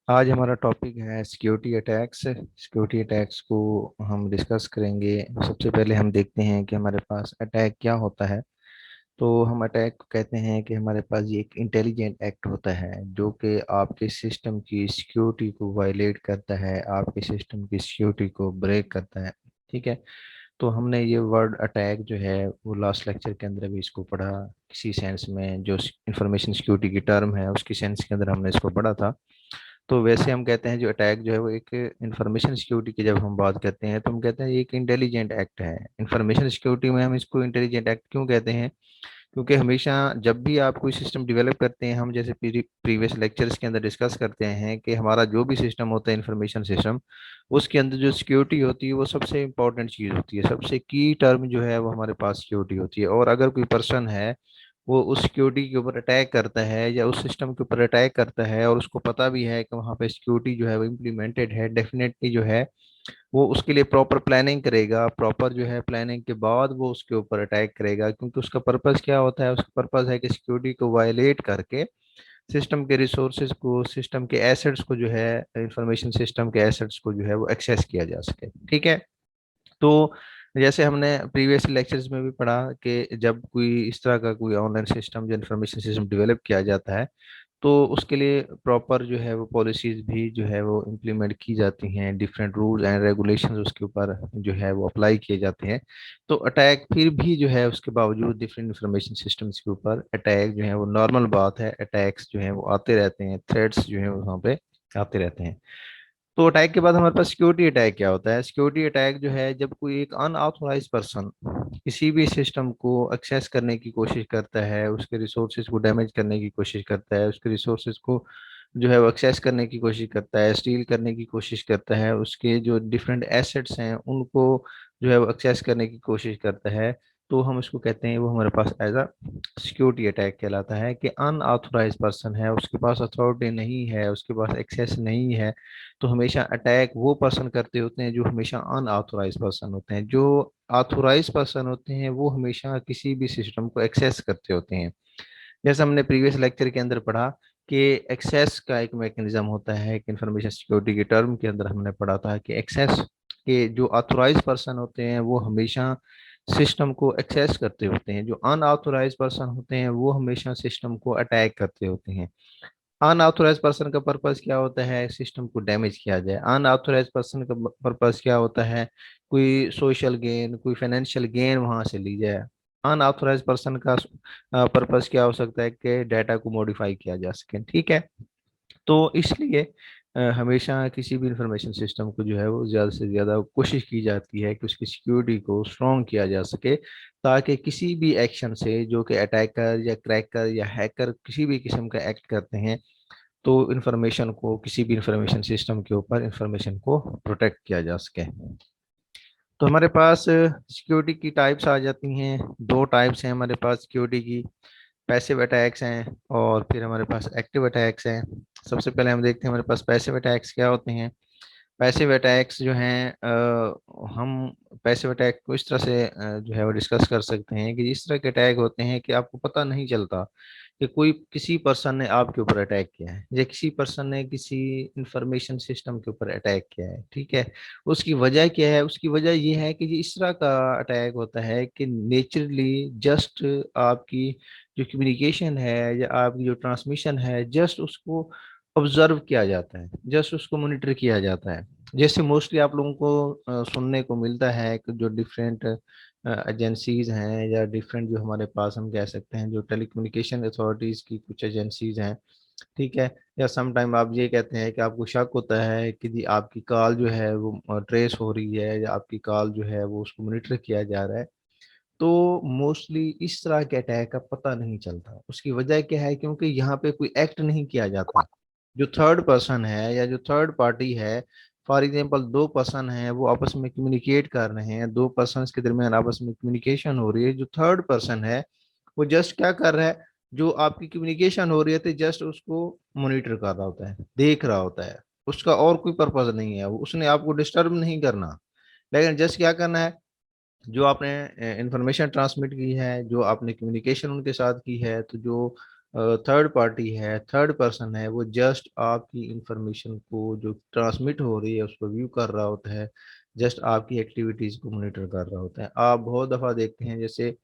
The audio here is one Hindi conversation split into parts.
आज हमारा टॉपिक है सिक्योरिटी अटैक्स। सिक्योरिटी अटैक्स को हम डिस्कस करेंगे। सबसे पहले हम देखते हैं कि हमारे पास अटैक क्या होता है। तो हम अटैक को कहते हैं कि हमारे पास ये एक इंटेलिजेंट एक्ट होता है जो कि आपके सिस्टम की सिक्योरिटी को वायलेट करता है, आपके सिस्टम की सिक्योरिटी को ब्रेक करता है। ठीक है। तो हमने ये वर्ड अटैक जो है वो लास्ट लेक्चर के अंदर भी इसको पढ़ा। किसी सेंस में जो इंफॉर्मेशन सिक्योरिटी की टर्म है उसकी सेंस के अंदर हमने इसको पढ़ा था। तो वैसे हम कहते हैं जो अटैक जो है वो एक इंफॉर्मेशन सिक्योरिटी की जब हम बात करते हैं तो हम कहते हैं ये एक इंटेलिजेंट एक्ट है। इंफॉर्मेशन सिक्योरिटी में हम इसको इंटेलिजेंट एक्ट क्यों कहते हैं? क्योंकि हमेशा जब भी आप कोई सिस्टम डेवलप करते हैं, हम जैसे प्रीवियस लेक्चर्स के अंदर डिस्कस करते हैं कि हमारा जो भी सिस्टम होता है इंफॉर्मेशन सिस्टम, उसके अंदर जो सिक्योरिटी होती है वो सबसे इंपॉर्टेंट चीज़ होती है। सबसे की टर्म जो है वो हमारे पास सिक्योरिटी होती है। और अगर कोई पर्सन है वो उस सिक्योरिटी के ऊपर अटैक करता है या उस सिस्टम के ऊपर अटैक करता है और उसको पता भी है कि वहाँ पे सिक्योरिटी जो है वो इम्प्लीमेंटेड है, डेफिनेटली जो है वो उसके लिए प्रॉपर प्लानिंग करेगा। प्रॉपर जो है प्लानिंग के बाद वो उसके ऊपर अटैक करेगा, क्योंकि उसका पर्पस क्या होता है? उसका पर्पस है कि सिक्योरिटी को वायलेट करके सिस्टम के रिसोर्सेज को, सिस्टम के एसेट्स को जो है, इंफॉर्मेशन सिस्टम के एसेट्स को जो है वो एक्सेस किया जा सके। ठीक है। तो जैसे हमने प्रीवियस लेक्चर्स में भी पढ़ा कि जब कोई इस तरह का कोई ऑनलाइन सिस्टम या इंफॉर्मेशन सिस्टम डेवलप किया जाता है तो उसके लिए प्रॉपर जो है वो पॉलिसीज भी जो है वो इम्प्लीमेंट की जाती हैं। डिफरेंट रूल्स एंड रेगुलेशंस उसके ऊपर जो है वो अप्लाई किए जाते हैं। तो अटैक फिर भी जो है उसके बावजूद डिफरेंट इंफॉर्मेशन सिस्टम्स के ऊपर अटैक जो है वो नॉर्मल बात है। अटैक्स जो है वो आते रहते हैं, थ्रेट्स जो है वो वहाँ पे आते रहते हैं। तो अटैक के बाद हमारे पास सिक्योरिटी अटैक क्या होता है? सिक्योरिटी अटैक जो है जब कोई एक अनऑथोराइज पर्सन किसी भी सिस्टम को एक्सेस करने की कोशिश करता है, उसके रिसोर्सेज को डैमेज करने की कोशिश करता है, उसके रिसोर्सेज को जो है वो एक्सेस करने की कोशिश करता है, स्टील करने की कोशिश करता है, उसके जो डिफरेंट एसेट्स हैं उनको जो है वो एक्सेस करने की कोशिश करता है, तो हम इसको कहते हैं वो हमारे पास एज अ सिक्योरिटी अटैक कहलाता है। कि अनऑथोराइज पर्सन है, उसके पास अथॉरिटी नहीं है, उसके पास एक्सेस नहीं है। तो हमेशा अटैक वो पर्सन करते होते हैं जो हमेशा अनऑथोराइज पर्सन होते हैं। जो ऑथोराइज पर्सन होते हैं वो हमेशा किसी भी सिस्टम को एक्सेस करते होते हैं। जैसे हमने प्रीवियस लेक्चर के अंदर पढ़ा कि एक्सेस का एक मैकेनिज्म होता है। कि इंफॉर्मेशन सिक्योरिटी के टर्म के अंदर हमने पढ़ा था कि एक्सेस के जो ऑथोराइज पर्सन होते हैं वो हमेशा सिस्टम को एक्सेस करते होते हैं। जो अनऑथोराइज पर्सन होते हैं वो हमेशा सिस्टम को अटैक करते होते हैं। अनऑथोराइज पर्सन का पर्पस क्या होता है? सिस्टम को डैमेज किया जाए। अनऑथोराइज पर्सन का पर्पस क्या होता है? कोई सोशल गेन, कोई फाइनेंशियल गेन वहां से ली जाए। अनऑथोराइज पर्सन का पर्पस क्या हो सकता है? कि डाटा को मॉडिफाई किया जा सके। ठीक है। तो इसलिए हमेशा किसी भी इंफॉर्मेशन सिस्टम को जो है वो ज़्यादा से ज़्यादा कोशिश की जाती है कि उसकी सिक्योरिटी को स्ट्रॉन्ग किया जा सके, ताकि किसी भी एक्शन से जो कि अटैकर या क्रैकर या हैकर किसी भी किस्म का एक्ट करते हैं, तो इंफॉर्मेशन को, किसी भी इंफॉर्मेशन सिस्टम के ऊपर इंफॉर्मेशन को प्रोटेक्ट किया जा सके। तो हमारे पास सिक्योरिटी की टाइप्स आ जाती हैं। दो टाइप्स हैं हमारे पास सिक्योरिटी की। पैसिव अटैक्स हैं और फिर हमारे पास एक्टिव अटैक्स हैं। सबसे पहले हम देखते हैं हमारे पास पैसिव अटैक्स क्या होते हैं। पैसिव अटैक्स जो हैं हम पैसिव अटैक को इस तरह से जो है वो डिस्कस कर सकते हैं कि इस तरह के अटैक होते हैं कि आपको पता नहीं चलता कि कोई किसी पर्सन ने आपके ऊपर अटैक किया है या किसी पर्सन ने किसी इंफॉर्मेशन सिस्टम के ऊपर अटैक किया है। ठीक है। उसकी वजह क्या है? उसकी वजह ये है कि ये इस तरह का अटैक होता है कि नेचुरली जस्ट आपकी जो कम्युनिकेशन है या आपकी जो ट्रांसमिशन है, जस्ट उसको ऑब्जर्व किया जाता है, जस्ट उसको मॉनिटर किया जाता है। जैसे मोस्टली आप लोगों को सुनने को मिलता है कि जो डिफरेंट एजेंसीज हैं या डिफरेंट जो हमारे पास हम कह सकते हैं जो टेलीकम्युनिकेशन अथॉरिटीज की कुछ एजेंसीज हैं। ठीक है। या सम टाइम आप ये कहते हैं कि आपको शक होता है कि जी आपकी कॉल जो है वो ट्रेस हो रही है या आपकी कॉल जो है वो उसको मॉनिटर किया जा रहा है। तो मोस्टली इस तरह के अटैक का पता नहीं चलता। उसकी वजह क्या है? क्योंकि यहाँ पे कोई एक्ट नहीं किया जाता। जो थर्ड पर्सन है या जो थर्ड पार्टी है, फॉर एग्जांपल दो पर्सन है वो आपस में कम्युनिकेट कर रहे हैं, दो पर्सन के दरमियान आपस में कम्युनिकेशन हो रही है। जो थर्ड पर्सन है वो जस्ट क्या कर रहा है? जो आपकी कम्युनिकेशन हो रही है तो जस्ट उसको मॉनिटर कर रहा होता है, देख रहा होता है। उसका और कोई पर्पज नहीं है, वो उसने आपको डिस्टर्ब नहीं करना। लेकिन जस्ट क्या करना है? जो आपने इंफॉर्मेशन ट्रांसमिट की है, जो आपने कम्युनिकेशन उनके साथ की है, तो जो थर्ड पार्टी है, थर्ड पर्सन है, वो जस्ट आपकी इंफॉर्मेशन को जो ट्रांसमिट हो रही है उसको व्यू कर रहा होता है, जस्ट आपकी एक्टिविटीज को मॉनिटर कर रहा होता है। आप बहुत दफा देखते हैं, जैसे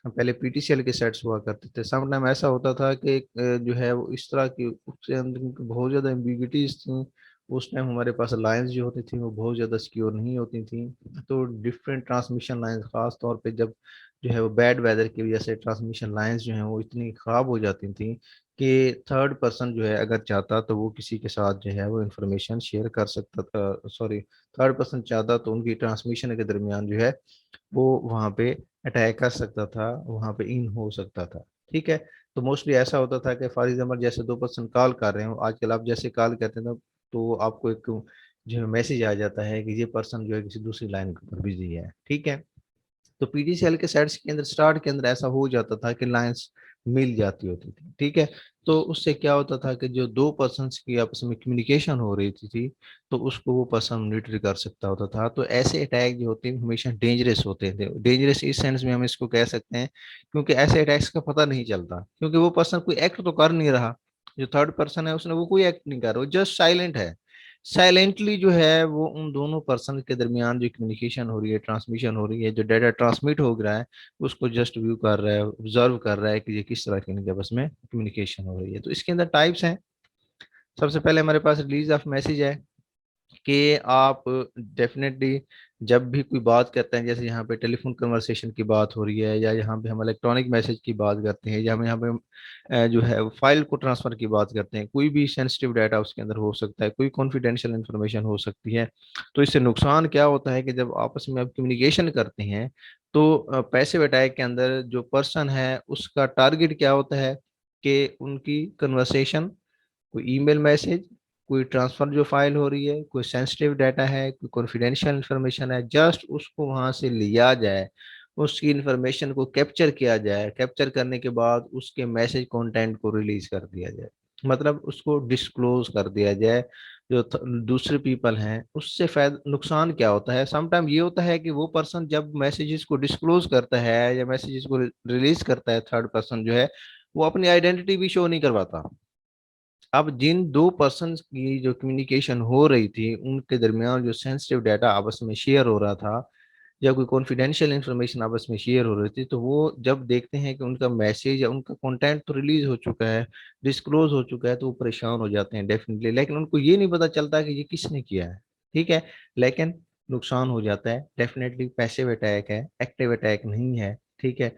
पहले पीटीसीएल के सेट्स हुआ करते थे, सम टाइम ऐसा होता था कि जो है वो इस तरह की उसके अंदर बहुत ज़्यादा एम्बिगिटीज थी। उस टाइम हमारे पास लाइंस जो होती थी वो बहुत ज़्यादा सिक्योर नहीं होती थी। तो डिफरेंट ट्रांसमिशन लाइंस, खास तौर पे जब जो है वो बैड वेदर की वजह से ट्रांसमिशन लाइंस जो है वो इतनी ख़राब हो जाती थी कि थर्ड पर्सन जो है अगर चाहता तो वो किसी के साथ जो है वो इंफॉर्मेशन शेयर कर सकता था, सॉरी, थर्ड पर्सन चाहता तो उनकी ट्रांसमिशन के दरमियान जो है वो वहाँ पे अटैक कर सकता था, वहाँ पे इन हो सकता था। ठीक है। तो मोस्टली ऐसा होता था कि फॉर एग्जाम्पल जैसे दो पर्सन कॉल कर रहे हो, आजकल आप जैसे कॉल करते हैं तो आपको एक जो है मैसेज आ जाता है कि ये पर्सन जो है किसी दूसरी लाइन पर बिजी है। ठीक है। तो पीडीसीएल के सेट्स के अंदर स्टार्ट के अंदर ऐसा हो जाता था कि लाइंस मिल जाती होती थी। ठीक है। तो उससे क्या होता था कि जो दो पर्सन्स की आपस में कम्युनिकेशन हो रही थी तो उसको वो पर्सन मॉनिटर कर सकता होता था। तो ऐसे अटैक जो होते हैं हमेशा डेंजरस होते थे। डेंजरस इस सेंस में हम इसको कह सकते हैं क्योंकि ऐसे अटैक्स का पता नहीं चलता, क्योंकि वो पर्सन कोई एक्ट तो कर नहीं रहा, जो थर्ड पर्सन है उसने वो कोई एक्ट नहीं कर रहा, वो जस्ट साइलेंट है। साइलेंटली जो है वो उन दोनों पर्सन के दरमियान जो कम्युनिकेशन हो रही है, ट्रांसमिशन हो रही है, जो डाटा ट्रांसमिट हो रहा है उसको जस्ट व्यू कर रहा है, ऑब्जर्व कर रहा है कि ये किस तरह की इनके आपस में कम्युनिकेशन हो रही है। तो इसके अंदर टाइप्स हैं। सबसे पहले हमारे पास रिलीज ऑफ मैसेज है कि आप डेफिनेटली जब भी कोई बात करते हैं, जैसे यहाँ पे टेलीफोन कन्वर्सेशन की बात हो रही है, या यहाँ पे हम इलेक्ट्रॉनिक मैसेज की बात करते हैं, या हम यहाँ पे जो है फाइल को ट्रांसफर की बात करते हैं, कोई भी सेंसिटिव डाटा उसके अंदर हो सकता है, कोई कॉन्फिडेंशियल इंफॉर्मेशन हो सकती है। तो इससे नुकसान क्या होता है कि जब आपस में आप कम्युनिकेशन करते हैं तो पैसिव अटैक के अंदर जो पर्सन है उसका टारगेट क्या होता है कि उनकी कन्वर्सेशन, कोई ईमेल मैसेज, कोई ट्रांसफर जो फाइल हो रही है, कोई सेंसिटिव डाटा है, कोई कॉन्फिडेंशियल इंफॉर्मेशन है, जस्ट उसको वहां से लिया जाए, उसकी इंफॉर्मेशन को कैप्चर किया जाए, कैप्चर करने के बाद उसके मैसेज कंटेंट को रिलीज कर दिया जाए, मतलब उसको डिस्क्लोज कर दिया जाए। जो दूसरे पीपल हैं उससे फायदा नुकसान क्या होता है, समटाइम ये होता है कि वो पर्सन जब मैसेजेस को डिस्क्लोज करता है या मैसेजेस को रिलीज करता है, थर्ड पर्सन जो है वो अपनी आइडेंटिटी भी शो नहीं करवाता। अब जिन दो पर्सन की जो कम्युनिकेशन हो रही थी उनके दरमियान जो सेंसिटिव डाटा आपस में शेयर हो रहा था या कोई कॉन्फिडेंशियल इंफॉर्मेशन आपस में शेयर हो रही थी, तो वो जब देखते हैं कि उनका मैसेज या उनका कंटेंट तो रिलीज हो चुका है, डिस्क्लोज हो चुका है, तो वो परेशान हो जाते हैं डेफिनेटली। लेकिन उनको ये नहीं पता चलता कि ये किसने किया है। ठीक है। लेकिन नुकसान हो जाता है डेफिनेटली। पैसिव अटैक है, एक्टिव अटैक नहीं है। ठीक है।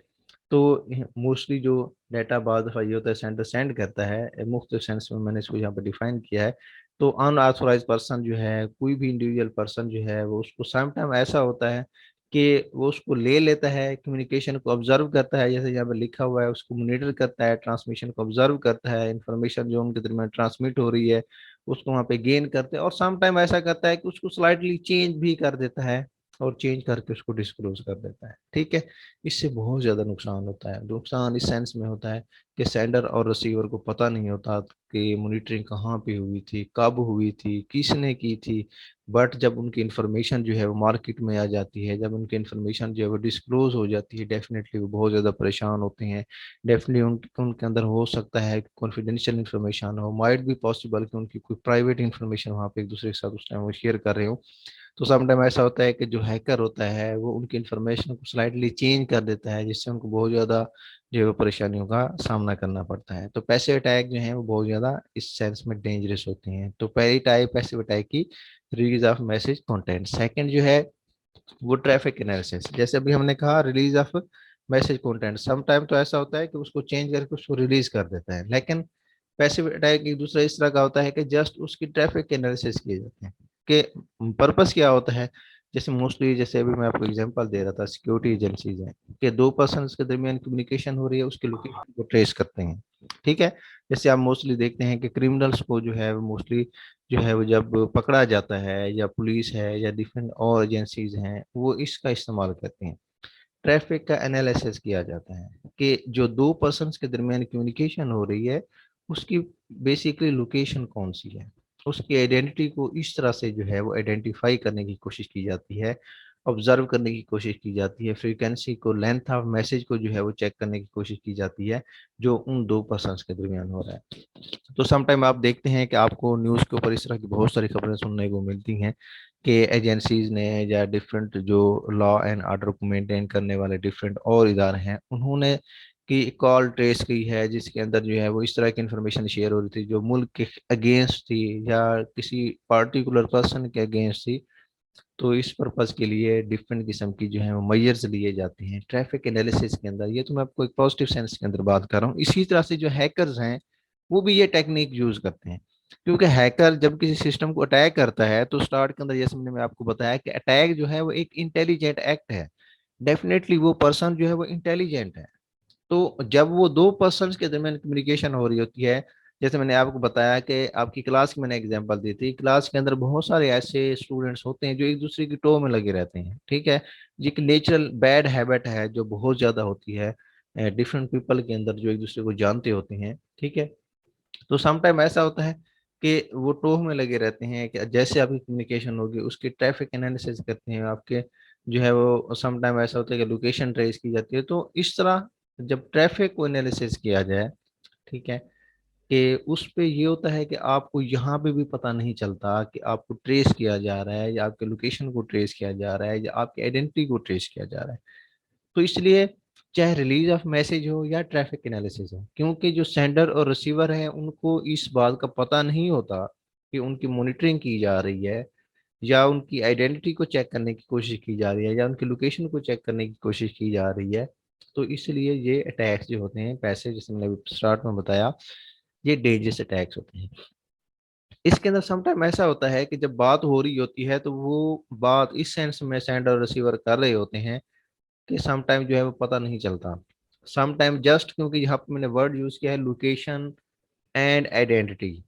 तो मोस्टली जो डाटा बाद दफा ये होता है सेंटर सेंड करता है, मुख्तलिफ सेंस में मैंने इसको यहाँ पर डिफाइन किया है। तो अनऑथोराइज पर्सन जो है, कोई भी इंडिविजुअल पर्सन जो है वो उसको सम टाइम ऐसा होता है कि वो उसको ले लेता है, कम्युनिकेशन को ऑब्जर्व करता है, जैसे यहाँ पर लिखा हुआ है, उसको मॉनिटर करता है, ट्रांसमिशन को ऑब्जर्व करता है, इंफॉर्मेशन जो उनके दरमियान ट्रांसमिट हो रही है उसको वहाँ पे गेन करते हैं, और सम टाइम ऐसा करता है कि उसको स्लाइटली चेंज भी कर देता है और चेंज करके उसको डिस्क्लोज कर देता है। ठीक है। इससे बहुत ज़्यादा नुकसान होता है। नुकसान इस सेंस में होता है कि सेंडर और रिसीवर को पता नहीं होता कि मॉनिटरिंग कहाँ पे हुई थी, कब हुई थी, किसने की थी। बट जब उनकी इंफॉर्मेशन जो है वो मार्केट में आ जाती है, जब उनकी इंफॉर्मेशन जो है वो डिस्क्लोज हो जाती है, डेफिनेटली वो बहुत ज़्यादा परेशान होते हैं। डेफिनेटली उनके अंदर हो सकता है कॉन्फिडेंशियल इंफॉर्मेशन हो, माइट भी पॉसिबल कि उनकी कोई प्राइवेट इंफॉर्मेशन वहाँ पे एक दूसरे के साथ उस टाइम वो शेयर कर रहे हो। तो समटाइम ऐसा होता है कि जो हैकर होता है वो उनकी इंफॉर्मेशन को स्लाइटली चेंज कर देता है, जिससे उनको बहुत ज़्यादा जो है वो परेशानियों का सामना करना पड़ता है। तो पैसिव अटैक जो है वो बहुत ज़्यादा इस सेंस में डेंजरस होते हैं। तो पहली टाइप पैसिव अटैक की, release of message content. Second जो है वो ट्रैफिक एनालिसिस। जैसे अभी हमने कहा release of message content, some time तो ऐसा होता है कि उसको चेंज करके उसको रिलीज कर देता है। लेकिन पैसिव अटैक एक दूसरा इस तरह का होता है कि जस्ट उसकी ट्रैफिक एनालिसिस किए जाते हैं कि पर्पस क्या होता है। जैसे मोस्टली, जैसे अभी मैं आपको एग्जांपल दे रहा था, सिक्योरिटी एजेंसीज हैं कि दो पर्सन के दरमियान कम्युनिकेशन हो रही है, उसके लोकेशन को ट्रेस करते हैं। ठीक है। जैसे आप मोस्टली देखते हैं कि क्रिमिनल्स को जो है वो मोस्टली जो है वो जब पकड़ा जाता है, या पुलिस है या डिफरेंट और एजेंसीज हैं, वो इसका इस्तेमाल करते हैं। ट्रैफिक का एनालिसिस किया जाता है कि जो दो पर्सन्स के दरमियान कम्युनिकेशन हो रही है उसकी बेसिकली लोकेशन कौन सी है, उसकी आइडेंटिटी को इस तरह से जो है वो आइडेंटिफाई करने की कोशिश की जाती है। ऑब्जर्व करने की कोशिश की जाती है, फ्रीक्वेंसी को, लेंथ ऑफ मैसेज को जो है वो चेक करने की कोशिश की जाती है जो उन दो पर्सन के दरमियान हो रहा है। तो समटाइम आप देखते हैं कि आपको न्यूज़ के ऊपर इस तरह की बहुत सारी खबरें सुनने को मिलती हैं कि एजेंसीज ने या डिफरेंट जो लॉ एंड ऑर्डर को मेंटेन करने वाले डिफरेंट और इदारे हैं, उन्होंने की कॉल ट्रेस की है जिसके अंदर जो है वो इस तरह की इंफॉर्मेशन शेयर हो रही थी जो मुल्क के अगेंस्ट थी या किसी पार्टिकुलर पर्सन के अगेंस्ट थी। तो इस पर्पज के लिए डिफरेंट किस्म की जो है वो मेजर्स लिए जाते हैं ट्रैफिक एनालिसिस के अंदर। ये तो मैं आपको एक पॉजिटिव सेंस के अंदर बात कर रहा हूँ। इसी तरह से जो हैकर्स हैं वो भी ये टेक्निक यूज करते हैं, क्योंकि हैकर जब किसी सिस्टम को अटैक करता है तो स्टार्ट के अंदर जैसे मैंने आपको बताया कि अटैक जो है वो एक इंटेलिजेंट एक्ट है। डेफिनेटली वो पर्सन जो है वो इंटेलिजेंट है। तो जब वो दो पर्सन्स के दरमियान कम्युनिकेशन हो रही होती है, जैसे मैंने आपको बताया कि आपकी क्लास की मैंने एग्जांपल दी थी, क्लास के अंदर बहुत सारे ऐसे स्टूडेंट्स होते हैं जो एक दूसरे की टो में लगे रहते हैं, ठीक है। ये एक नेचुरल बैड हैबिट है जो बहुत ज्यादा होती है डिफरेंट पीपल के अंदर जो एक दूसरे को जानते होते हैं, ठीक है। तो समटाइम ऐसा होता है कि वो टोह में लगे रहते हैं कि जैसे आपकी कम्युनिकेशन होगी उसकी ट्रैफिक एनालिसिस करते हैं आपके, जो है वो समटाइम ऐसा होता है कि लोकेशन ट्रेस की जाती है। तो इस तरह जब ट्रैफिक को एनालिसिस किया जाए, ठीक है, कि उस पे ये होता है कि आपको यहाँ पे भी पता नहीं चलता कि आपको ट्रेस किया जा रहा है या आपके लोकेशन को ट्रेस किया जा रहा है या आपकी आइडेंटिटी को ट्रेस किया जा रहा है। तो इसलिए चाहे रिलीज ऑफ मैसेज हो या ट्रैफिक एनालिसिस हो, क्योंकि जो सेंडर और रिसीवर है उनको इस बात का पता नहीं होता कि उनकी मॉनिटरिंग की जा रही है या उनकी आइडेंटिटी को चेक करने की कोशिश की जा रही है या उनकी लोकेशन को चेक करने की कोशिश की जा रही है। तो इसलिए ये अटैक्स जो होते हैं पैसे, जैसे मैंने स्टार्ट में बताया, ये डेंजरस अटैक्स होते हैं। इसके अंदर समटाइम ऐसा होता है कि जब बात हो रही होती है तो वो बात इस सेंस में सेंडर और रिसीवर कर रहे होते हैं कि समटाइम जो है वो पता नहीं चलता। समटाइम जस्ट क्योंकि यहाँ पे मैंने वर्ड यूज किया है लोकेशन एंड आइडेंटिटी,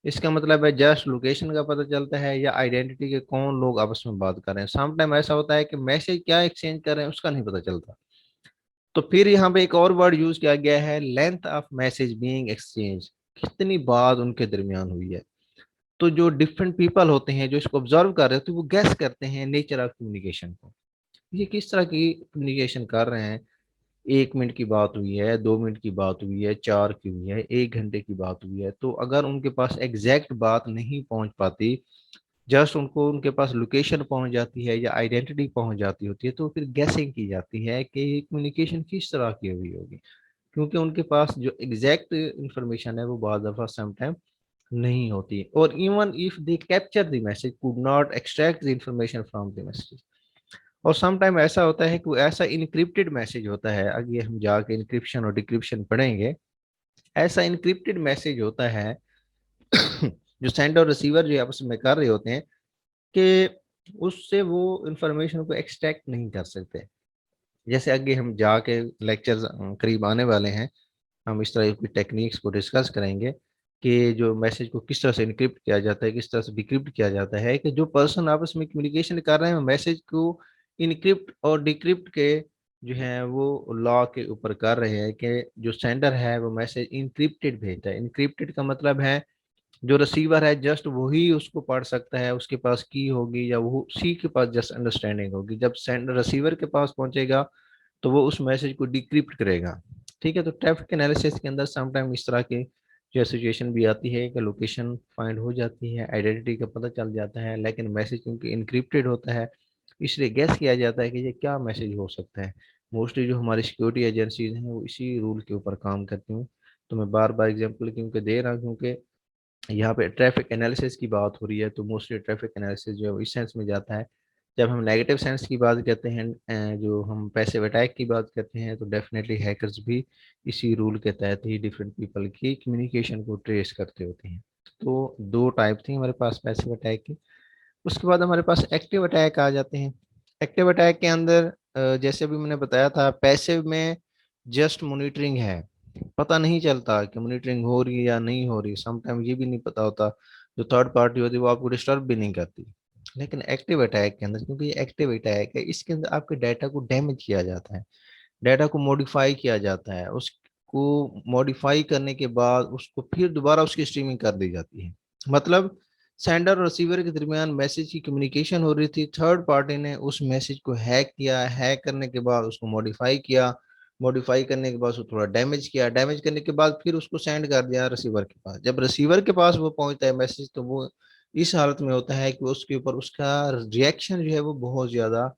इसका मतलब है जस्ट लोकेशन का पता चलता है या आइडेंटिटी के कौन लोग आपस में बात कर रहे हैं। समटाइम ऐसा होता है कि मैसेज क्या एक्सचेंज कर रहे हैं उसका नहीं पता चलता। तो फिर यहाँ पे एक और वर्ड यूज किया गया है length of message being exchange, कितनी बात उनके दरमियान हुई है। तो जो डिफरेंट पीपल होते हैं जो इसको ऑब्जर्व कर रहे होते हैं वो गैस करते हैं नेचर ऑफ कम्युनिकेशन को, ये किस तरह की कम्युनिकेशन कर रहे हैं। 1 मिनट की बात हुई है, 2 मिनट की बात हुई है, 4 की हुई है, 1 घंटे की बात हुई है। तो अगर उनके पास एग्जैक्ट बात नहीं पहुंच पाती, जस्ट उनको उनके पास लोकेशन पहुंच जाती है या आइडेंटिटी पहुंच जाती होती है, तो फिर गैसिंग की जाती है कि कम्युनिकेशन किस तरह की हुई होगी, क्योंकि उनके पास जो एग्जैक्ट इंफॉर्मेशन है वो बहुत दफा समटाइम नहीं होती। और even if they capture the message could not extract the information from the message. और समटाइम ऐसा होता है कि वो ऐसा इनक्रिप्टेड मैसेज होता है, आगे हम जाके इनक्रिप्शन और डिक्रिप्शन पढ़ेंगे। ऐसा इनक्रिप्टेड मैसेज होता है जो सेंडर और रिसीवर जो आपस में कर रहे होते हैं कि उससे वो इंफॉर्मेशन को एक्सट्रैक्ट नहीं कर सकते। जैसे आगे हम जाके लेक्चर्स करीब आने वाले हैं, हम इस तरह की टेक्निक्स को डिस्कस करेंगे कि जो मैसेज को किस तरह से इनक्रिप्ट किया जाता है, किस तरह से डिक्रिप्ट किया जाता है, कि जो पर्सन आपस में कम्युनिकेशन कर रहे हैं मैसेज को इनक्रिप्ट और डिक्रिप्ट के जो है वो लॉ के ऊपर कर रहे हैं कि जो सेंडर है वो मैसेज इनक्रिप्टेड भेजता है। इनक्रिप्टेड का मतलब है जो रिसीवर है जस्ट वही उसको पढ़ सकता है, उसके पास की होगी या वो उसी के पास जस्ट अंडरस्टैंडिंग होगी। जब सेंडर रिसीवर के पास पहुंचेगा तो वो उस मैसेज को डिक्रिप्ट करेगा, ठीक है। तो ट्रैफिक एनालिसिस के अंदर समटाइम इस तरह की जो सिचुएशन भी आती है कि लोकेशन फाइंड हो जाती है, आइडेंटिटी का पता चल जाता है, लेकिन मैसेज क्योंकि इनक्रिप्टेड होता है इसलिए गैस किया जाता है कि ये क्या मैसेज हो सकता है। मोस्टली जो हमारी सिक्योरिटी एजेंसीज हैं वो इसी रूल के ऊपर काम करती हूँ। तो मैं बार बार एग्जाम्पल क्योंकि दे रहा हूँ क्योंकि यहाँ पे ट्रैफिक एनालिसिस की बात हो रही है, तो मोस्टली ट्रैफिक एनालिसिस जो है वो इस सेंस में जाता है। जब हम नेगेटिव सेंस की बात करते हैं, जो हम पैसिव अटैक की बात करते हैं, तो डेफिनेटली हैकर्स भी इसी रूल के तहत ही डिफरेंट पीपल की कम्युनिकेशन को ट्रेस करते होते हैं। तो दो टाइप थी हमारे पास पैसिव अटैक की। उसके बाद हमारे पास एक्टिव अटैक आ जाते हैं। एक्टिव अटैक के अंदर जैसे अभी मैंने बताया था, पैसिव में जस्ट मॉनिटरिंग है, पता नहीं चलता कि मॉनिटरिंग हो रही है या नहीं हो रही, समटाइम ये भी नहीं पता होता, जो थर्ड पार्टी होती है वो आपको डिस्टर्ब भी नहीं करती। लेकिन एक्टिव अटैक के अंदर, क्योंकि ये एक्टिव अटैक है, इसके अंदर आपके डाटा को डैमेज किया जाता है, डाटा को मॉडिफाई किया जाता है, उसको मॉडिफाई करने के बाद उसको फिर दोबारा उसकी स्ट्रीमिंग कर दी जाती है। मतलब सेंडर और रिसीवर के दरमियान मैसेज की कम्युनिकेशन हो रही थी, थर्ड पार्टी ने उस मैसेज को हैक किया, हैक करने के बाद उसको मॉडिफाई किया, मॉडिफाई करने के बाद उसको थोड़ा डैमेज किया, डैमेज करने के बाद फिर उसको सेंड कर दिया रिसीवर के पास। जब रिसीवर के पास वो पहुंचता है मैसेज, तो वो इस हालत में होता है कि उसके ऊपर उसका रिएक्शन जो है वो बहुत ज्यादा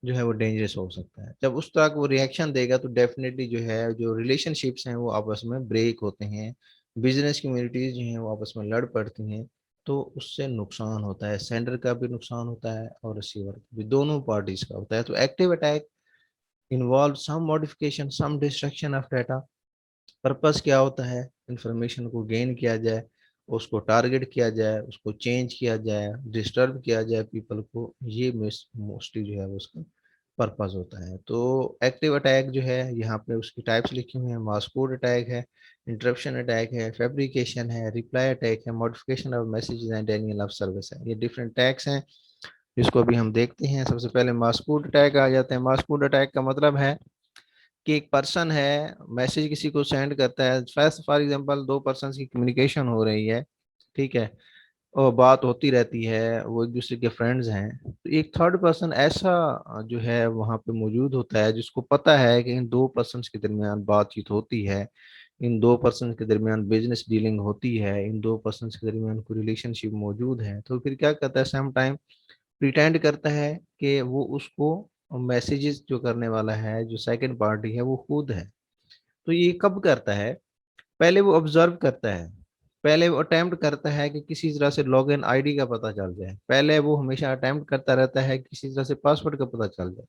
जो है वो डेंजरस हो सकता है। जब उस तरह का वो रिएक्शन देगा तो डेफिनेटली जो है जो रिलेशनशिप्स हैं वो आपस में ब्रेक होते हैं, बिजनेस कम्युनिटीज जो हैं वो आपस में लड़ पड़ती हैं। तो उससे नुकसान होता है, सेंडर का भी नुकसान होता है और रिसीवर का भी, दोनों पार्टीज का होता है। तो active attack involve some modification some destruction of data. Purpose क्या होता है, इंफॉर्मेशन को गेन किया जाए, उसको टारगेट किया जाए, उसको चेंज किया जाए, डिस्टर्ब किया जाए पीपल को, ये मोस्टली जो है वो उसका पर्पस होता है। तो एक्टिव अटैक जो है यहाँ पे उसकी टाइप्स लिखी हुई है, मास्कोड अटैक है, इंटरप्शन अटैक है, फैब्रिकेशन है, रिप्लाई अटैक है, modification of messages and Daniel of service है। ये डिफरेंट अटैक्स हैं जिसको अभी हम देखते हैं। सबसे पहले मास्कोड अटैक आ जाते हैं। मास्कोड अटैक का मतलब है कि एक पर्सन है, मैसेज किसी को सेंड करता है, फॉर एग्जांपल दो पर्सन की कम्युनिकेशन हो रही है, ठीक है, और बात होती रहती है, वो एक दूसरे के फ्रेंड्स हैं, तो एक थर्ड पर्सन ऐसा जो है वहां पे मौजूद होता है जिसको पता है कि इन दो पर्सन के दरमियान बातचीत होती है, इन दो पर्सन के दरमियान बिजनेस डीलिंग होती है, इन दो पर्सन के दरमियान कोई रिलेशनशिप मौजूद है। तो फिर क्या करता है, सम टाइम प्रिटेंड करता है कि वो उसको मैसेजेस जो करने वाला है, जो सेकंड पार्टी है, वो खुद है। तो ये कब करता है, पहले वो ऑब्जर्व करता है, पहले वो अटेम्प्ट करता है कि किसी तरह से लॉग इन आईडी का पता चल जाए, पहले वो हमेशा अटेम्प्ट करता रहता है कि किसी तरह से पासवर्ड का पता चल जाए।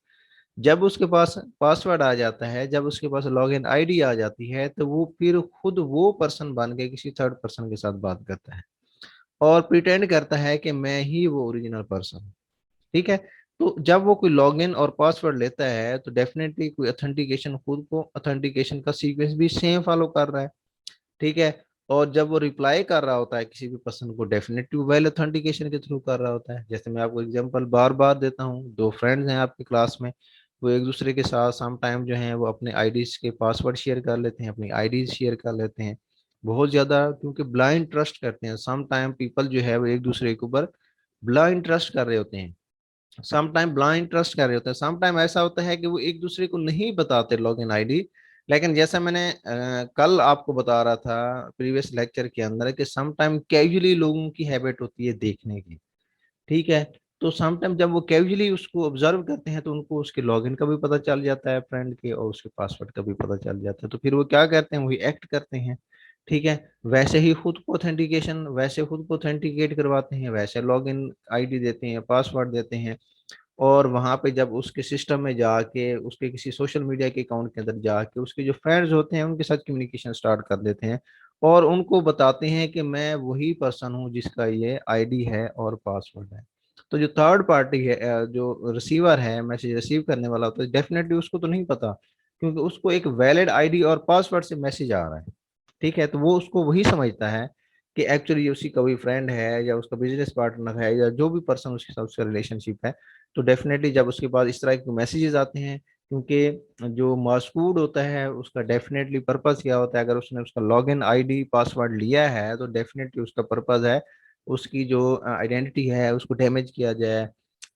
जब उसके पास पासवर्ड आ जाता है, जब उसके पास लॉग इन आईडी आ जाती है, तो वो फिर खुद वो पर्सन बन के किसी थर्ड पर्सन के साथ बात करता है और प्रिटेंड करता है कि मैं ही वो ओरिजिनल पर्सन हूँ। ठीक है। तो जब वो कोई लॉगिन और पासवर्ड लेता है तो डेफिनेटली कोई ऑथेंटिकेशन, खुद को ऑथेंटिकेशन का सीक्वेंस भी सेम फॉलो कर रहा है। ठीक है। और जब वो रिप्लाई कर रहा होता है किसी भी पर्सन को, डेफिनेटली वेल ऑथेंटिकेशन के थ्रू कर रहा होता है। जैसे मैं आपको एग्जांपल बार बार देता हूँ, दो फ्रेंड्स हैं आपकी क्लास में, वो एक दूसरे के साथ सम टाइम जो है वो अपने आईडीज के पासवर्ड शेयर कर लेते हैं, अपनी आईडीज शेयर कर लेते हैं बहुत ज्यादा, क्योंकि ब्लाइंड ट्रस्ट करते हैं। सम टाइम पीपल जो है वो एक दूसरे के ऊपर ब्लाइंड ट्रस्ट कर रहे होते हैं, सम टाइम ब्लाइंड ट्रस्ट कर रहे होते हैं, सम टाइम ऐसा होता है कि वो एक दूसरे को नहीं बताते लॉग इन आईडी। लेकिन जैसा मैंने कल आपको बता रहा था प्रीवियस लेक्चर के अंदर कि सम टाइम कैजुअली लोगों की हैबिट होती है देखने की। ठीक है। तो सम टाइम जब वो कैजुअली उसको ऑब्जर्व करते हैं तो उनको उसके लॉगिन का भी पता चल जाता है फ्रेंड के, और उसके पासवर्ड का भी पता चल जाता है। तो फिर वो क्या करते हैं, वही एक्ट करते हैं। ठीक है। वैसे ही खुद को ऑथेंटिकेशन, वैसे खुद को ऑथेंटिकेट करवाते हैं, वैसे लॉगिन आईडी देते हैं, पासवर्ड देते हैं। और वहां पे जब उसके सिस्टम में जाके, उसके किसी सोशल मीडिया के अकाउंट के अंदर जाके उसके जो फ्रेंड्स होते हैं उनके साथ कम्युनिकेशन स्टार्ट कर देते हैं और उनको बताते हैं कि मैं वही पर्सन हूँ जिसका ये आईडी है और पासवर्ड है। तो जो थर्ड पार्टी है, जो रिसीवर है, मैसेज रिसीव करने वाला होता है, डेफिनेटली उसको तो नहीं पता, क्योंकि उसको एक वैलिड आईडी और पासवर्ड से मैसेज आ रहा है। ठीक है। तो वो उसको वही समझता है कि एक्चुअली उसी का कोई फ्रेंड है या उसका बिजनेस पार्टनर है या जो भी पर्सन उसके साथ उसका रिलेशनशिप है। तो डेफिनेटली जब उसके पास इस तरह के मैसेजेस आते हैं, क्योंकि जो मस्कूड होता है उसका डेफिनेटली पर्पस क्या होता है, अगर उसने उसका लॉगिन आईडी पासवर्ड लिया है तो डेफिनेटली उसका पर्पस है उसकी जो आइडेंटिटी है उसको डैमेज किया जाए,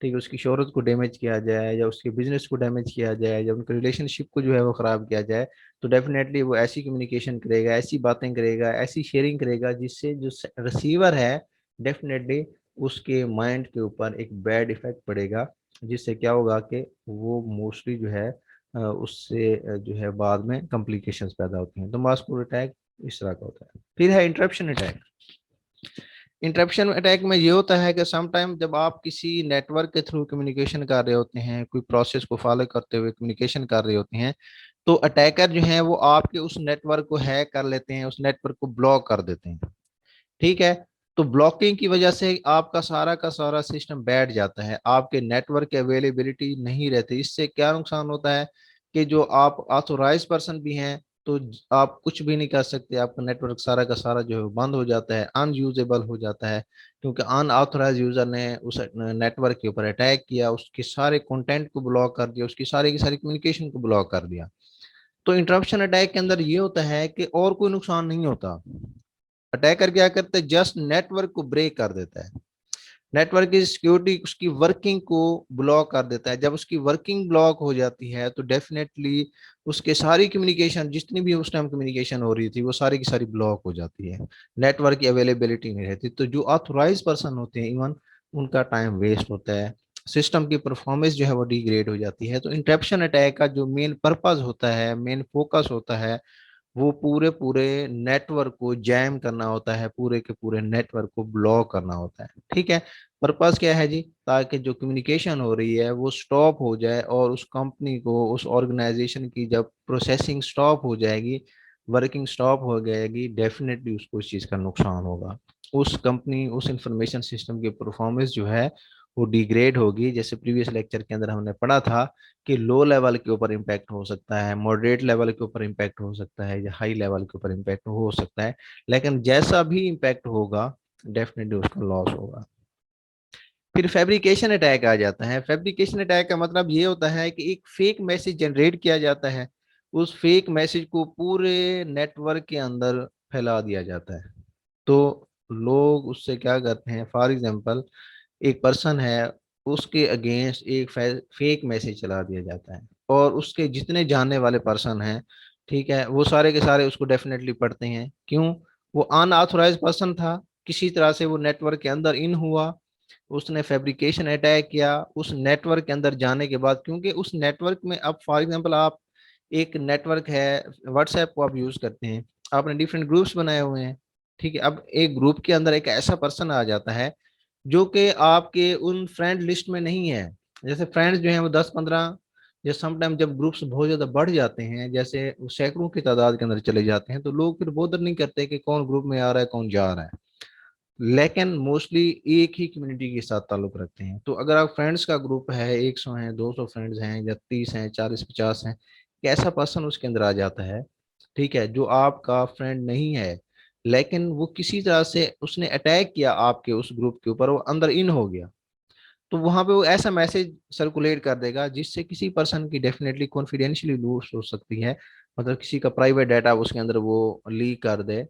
ठीक है, उसकी शोहरत को डैमेज किया जाए या उसके बिजनेस को डैमेज किया जाए या उनके रिलेशनशिप को जो है वो खराब किया जाए। तो डेफिनेटली वो ऐसी कम्युनिकेशन करेगा, ऐसी बातें करेगा, ऐसी शेयरिंग करेगा जिससे जो रिसीवर है डेफिनेटली उसके माइंड के ऊपर एक बैड इफेक्ट पड़ेगा, जिससे क्या होगा कि वो मोस्टली जो है उससे जो है बाद में कॉम्प्लिकेशंस पैदा होती हैं। तो मास्कुलर अटैक इस तरह का होता है। फिर है इंटरप्शन अटैक। इंटरप्शन अटैक में ये होता है कि सम टाइम जब आप किसी नेटवर्क के थ्रू कम्युनिकेशन कर रहे होते हैं, कोई प्रोसेस को फॉलो करते हुए कम्युनिकेशन कर रहे होते हैं, तो अटैकर जो है वो आपके उस नेटवर्क को हैक कर लेते हैं, उस नेटवर्क को ब्लॉक कर देते हैं। ठीक है। तो ब्लॉकिंग की वजह से आपका सारा का सारा सिस्टम बैठ जाता है, आपके नेटवर्क की अवेलेबिलिटी नहीं रहती। इससे क्या नुकसान होता है कि जो आप ऑथोराइज पर्सन भी हैं तो आप कुछ भी नहीं कर सकते, आपका नेटवर्क सारा का सारा जो है बंद हो जाता है, अनयूजेबल हो जाता है, क्योंकि अनऑथोराइज यूजर ने उस नेटवर्क के ऊपर अटैक किया, उसके सारे कंटेंट को ब्लॉक कर दिया, उसकी सारी की सारी कम्युनिकेशन को ब्लॉक कर दिया। तो इंटरप्शन अटैक के अंदर ये होता है कि और कोई नुकसान नहीं होता, अटैकर क्या करता है, जस्ट नेटवर्क को ब्रेक कर देता है, नेटवर्क की सिक्योरिटी उसकी वर्किंग को ब्लॉक कर देता है। जब उसकी वर्किंग ब्लॉक हो जाती है तो डेफिनेटली उसके सारी कम्युनिकेशन, जितनी भी उस टाइम कम्युनिकेशन हो रही थी, वो सारी की सारी ब्लॉक हो जाती है, नेटवर्क की अवेलेबिलिटी नहीं रहती। तो जो ऑथोराइज पर्सन होते हैं, इवन उनका टाइम वेस्ट होता है, सिस्टम की परफॉर्मेंस जो है वो डिग्रेड हो जाती है। तो इंटरप्शन अटैक का जो मेन पर्पज होता है, मेन फोकस होता है, वो पूरे पूरे नेटवर्क को जैम करना होता है, पूरे के पूरे नेटवर्क को ब्लॉक करना होता है। ठीक है, पर्पस क्या है जी, ताकि जो कम्युनिकेशन हो रही है वो स्टॉप हो जाए, और उस कंपनी को, उस ऑर्गेनाइजेशन की जब प्रोसेसिंग स्टॉप हो जाएगी, वर्किंग स्टॉप हो जाएगी, डेफिनेटली उसको उस चीज़ का नुकसान होगा। उस कंपनी, उस इंफॉर्मेशन सिस्टम की परफॉर्मेंस जो है वो डिग्रेड होगी। जैसे प्रीवियस लेक्चर के अंदर हमने पढ़ा था कि लो लेवल के ऊपर इम्पैक्ट हो सकता है, मॉडरेट लेवल के ऊपर इम्पैक्ट हो सकता है, या हाई लेवल के ऊपर इम्पैक्ट हो सकता है, लेकिन जैसा भी इम्पैक्ट होगा डेफिनेटली उसका लॉस होगा। फिर फैब्रिकेशन अटैक आ जाता है। फैब्रिकेशन अटैक का मतलब ये होता है कि एक फेक मैसेज जनरेट किया जाता है, उस फेक मैसेज को पूरे नेटवर्क के अंदर फैला दिया जाता है। तो लोग उससे क्या करते हैं, फॉर एग्जांपल एक पर्सन है, उसके अगेंस्ट एक फेक मैसेज चला दिया जाता है, और उसके जितने जानने वाले पर्सन हैं, ठीक है, वो सारे के सारे उसको डेफिनेटली पढ़ते हैं। क्यों? वो अनऑथोराइज पर्सन था, किसी तरह से वो नेटवर्क के अंदर इन हुआ, उसने फैब्रिकेशन अटैक किया उस नेटवर्क के अंदर जाने के बाद। क्योंकि उस नेटवर्क में, अब फॉर एग्जांपल आप, एक नेटवर्क है, व्हाट्सएप को आप यूज करते हैं, आपने डिफरेंट ग्रुप्स बनाए हुए हैं, ठीक है, अब एक ग्रुप के अंदर एक ऐसा पर्सन आ जाता है जो कि आपके उन फ्रेंड लिस्ट में नहीं है। जैसे फ्रेंड्स जो हैं वो 10-15, या समटाइम जब ग्रुप्स बहुत ज्यादा बढ़ जाते हैं, जैसे वो सैकड़ों की तादाद के अंदर चले जाते हैं, तो लोग फिर बोदर नहीं करते कि कौन ग्रुप में आ रहा है, कौन जा रहा है, लेकिन मोस्टली एक ही कम्युनिटी के साथ ताल्लुक रखते हैं। तो अगर आप फ्रेंड्स का ग्रुप है, 100 हैं, 200 फ्रेंड्स हैं, या 30 हैं, 40-50 हैं, एक ऐसा पर्सन उसके अंदर आ जाता है, ठीक है, जो आपका फ्रेंड नहीं है, लेकिन वो किसी तरह से उसने अटैक किया आपके उस ग्रुप के ऊपर, वो अंदर इन हो गया, तो वहां पे वो ऐसा मैसेज सर्कुलेट कर देगा जिससे किसी पर्सन की डेफिनेटली कॉन्फिडेंशियली लूज हो सकती है, मतलब किसी का प्राइवेट डाटा उसके अंदर वो लीक कर दे,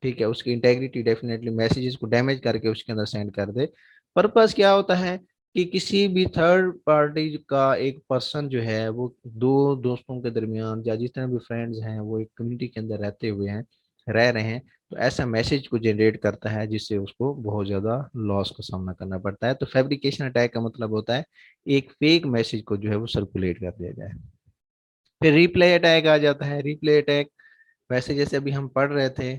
ठीक है, उसकी इंटेग्रिटी, डेफिनेटली मैसेजेस को डैमेज करके उसके अंदर सेंड कर दे। पर्पस क्या होता है कि किसी भी थर्ड पार्टी का एक पर्सन जो है वो दो दोस्तों के दरमियान, या जितने भी फ्रेंड्स हैं वो एक कम्युनिटी के अंदर रहते हुए हैं, रह रहे हैं, तो ऐसा मैसेज को जनरेट करता है जिससे उसको बहुत ज्यादा लॉस का सामना करना पड़ता है। तो फैब्रिकेशन अटैक का मतलब होता है एक फेक मैसेज को जो है वो सर्कुलेट कर दिया जाए। फिर रिप्ले अटैक आ जाता है। रिप्ले अटैक वैसे जैसे अभी हम पढ़ रहे थे,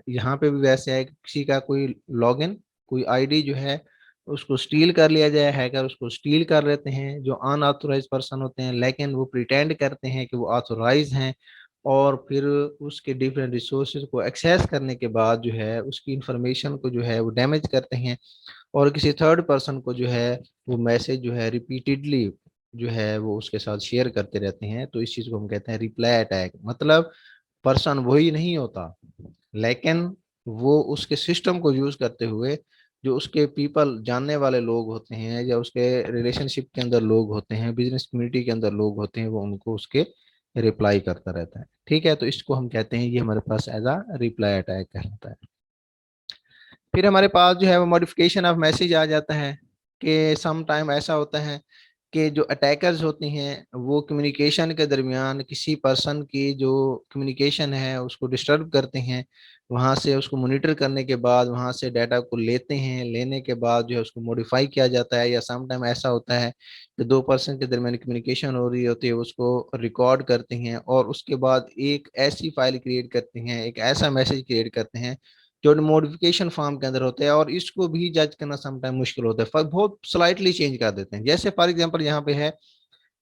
यहाँ पे भी वैसे है कि किसी का कोई लॉगिन, कोई आईडी जो है उसको स्टील कर लिया जाए, हैकर उसको स्टील कर लेते हैं, जो अनऑथोराइज पर्सन होते हैं, लेकिन वो प्रिटेंड करते हैं कि वो ऑथोराइज हैं, और फिर उसके डिफरेंट रिसोर्सेज को एक्सेस करने के बाद जो है उसकी इंफॉर्मेशन को जो है वो डैमेज करते हैं, और किसी थर्ड पर्सन को जो है वो मैसेज जो है रिपीटेडली जो है वो उसके साथ शेयर करते रहते हैं। तो इस चीज को हम कहते हैं रिप्लाई अटैक। मतलब पर्सन वही नहीं होता, लेकिन वो उसके सिस्टम को यूज करते हुए, जो उसके पीपल, जानने वाले लोग होते हैं, या उसके रिलेशनशिप के अंदर लोग होते हैं, बिजनेस कम्युनिटी के अंदर लोग होते हैं, वो उनको उसके रिप्लाई करता रहता है। ठीक है, तो इसको हम कहते हैं, ये हमारे पास एज अ रिप्लाई अटैक कहलाता है। फिर हमारे पास जो है वो मॉडिफिकेशन ऑफ मैसेज आ जाता है, कि सम टाइम ऐसा होता है कि जो अटैकर्स होते हैं वो कम्युनिकेशन के दरमियान किसी पर्सन की जो कम्युनिकेशन है उसको डिस्टर्ब करते हैं, वहाँ से उसको मॉनिटर करने के बाद वहाँ से डाटा को लेते हैं, लेने के बाद जो है उसको मॉडिफाई किया जाता है। या सम टाइम ऐसा होता है कि दो पर्सन के दरमियान कम्युनिकेशन हो रही होती है, उसको रिकॉर्ड करते हैं, और उसके बाद एक ऐसी फाइल क्रिएट करते हैं, एक ऐसा मैसेज क्रिएट करते हैं जो मॉडिफिकेशन फॉर्म के अंदर होते हैं, और इसको भी जज करना समटाइम मुश्किल होता है, बहुत स्लाइटली चेंज कर देते हैं। जैसे फॉर एग्जांपल यहाँ पे है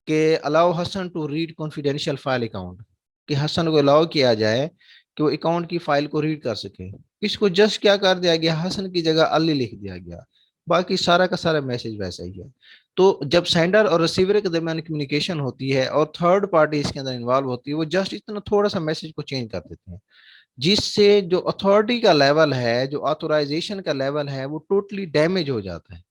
कि allow Hasan to read confidential file account, कि हसन को अलाउ किया जाए कि वो अकाउंट की फाइल को रीड कर सके। इसको जस्ट क्या कर दिया गया, हसन की जगह अली लिख दिया गया, बाकी सारा का सारा मैसेज वैसा ही है। तो जब सेंडर और रिसीवर के दरमियान कम्युनिकेशन होती है और थर्ड पार्टी इसके अंदर इन्वॉल्व होती है, वो जस्ट इतना थोड़ा सा मैसेज को चेंज कर देते हैं, जिससे जो अथॉरिटी का लेवल है, जो ऑथोराइजेशन का लेवल है, वो टोटली डैमेज हो जाता है।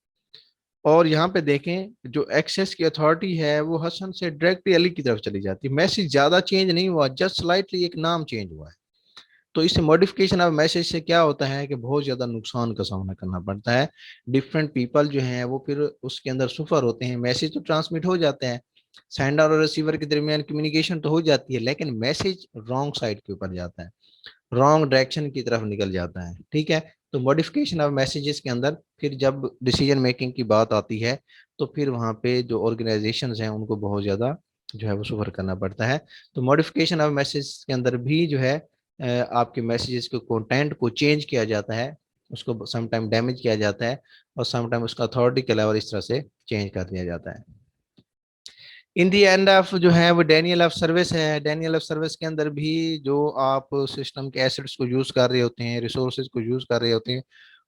और यहाँ पे देखें जो एक्सेस की अथॉरिटी है वो हसन से डायरेक्टली अली की तरफ चली जाती है, मैसेज ज्यादा चेंज नहीं हुआ, जस्ट स्लाइटली एक नाम चेंज हुआ है। तो इस मॉडिफिकेशन ऑफ मैसेज से क्या होता है कि बहुत ज़्यादा नुकसान का सामना करना पड़ता है। डिफरेंट पीपल जो हैं वो फिर उसके अंदर सफ़र होते हैं। मैसेज तो ट्रांसमिट हो जाते हैं, सेंडर और रिसीवर के दरमियान कम्युनिकेशन तो हो जाती है, लेकिन मैसेज रॉन्ग साइड के ऊपर जाता है, रॉन्ग डायरेक्शन की तरफ निकल जाता है। ठीक है। तो मॉडिफिकेशन ऑफ मैसेजेस के अंदर फिर जब डिसीजन मेकिंग की बात आती है तो फिर वहाँ पे जो ऑर्गेनाइजेशंस हैं उनको बहुत ज़्यादा जो है वो सफ़र करना पड़ता है। तो मॉडिफिकेशन ऑफ मैसेज के अंदर भी जो है आपके मैसेजेस के कंटेंट को चेंज किया जाता है, उसको समटाइम डैमेज किया जाता है, और समटाइम उसका अथॉरिटी के लेवल इस तरह से चेंज कर दिया जाता है। इन दी एंड ऑफ जो है वो डेनियल ऑफ सर्विस है। डेनियल ऑफ सर्विस के अंदर भी जो आप सिस्टम के एसेट्स को यूज कर रहे होते हैं, रिसोर्सेज को यूज कर रहे होते हैं,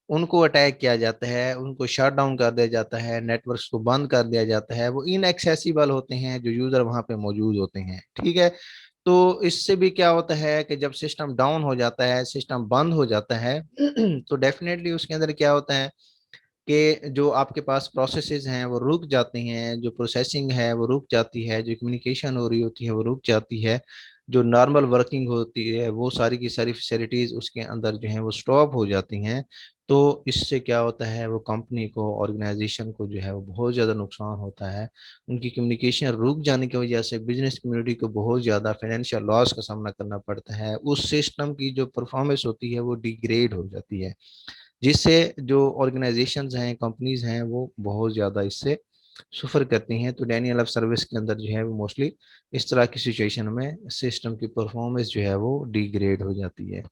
उनको अटैक किया जाता है, उनको शट डाउन कर दिया जाता है, नेटवर्क्स को बंद कर दिया जाता है। वो इनएक्सेसिबल होते हैं जो यूजर वहां पे मौजूद होते हैं। ठीक है। तो इससे भी क्या होता है कि जब सिस्टम डाउन हो जाता है, सिस्टम बंद हो जाता है तो डेफिनेटली उसके अंदर क्या होता है कि जो आपके पास प्रोसेसेस हैं वो रुक जाती हैं, जो प्रोसेसिंग है वो रुक जाती है, जो कम्युनिकेशन हो रही होती है वो रुक जाती है, जो नॉर्मल वर्किंग होती है वो सारी की सारी फैसिलिटीज़ उसके अंदर जो है वो स्टॉप हो जाती हैं। तो इससे क्या होता है, वो कंपनी को, ऑर्गेनाइजेशन को जो है वो बहुत ज़्यादा नुकसान होता है। उनकी कम्युनिकेशन रुक जाने की वजह से बिजनेस कम्युनिटी को बहुत ज़्यादा फाइनेंशियल लॉस का सामना करना पड़ता है। उस सिस्टम की जो परफॉर्मेंस होती है वो डिग्रेड हो जाती है, जिससे जो ऑर्गेनाइजेशंस हैं, कंपनीज हैं, वो बहुत ज़्यादा इससे सफ़र करती हैं। तो डेनियल ऑफ सर्विस के अंदर जो है वो मोस्टली इस तरह की सिचुएशन में सिस्टम की परफॉर्मेंस जो है वो डिग्रेड हो जाती है।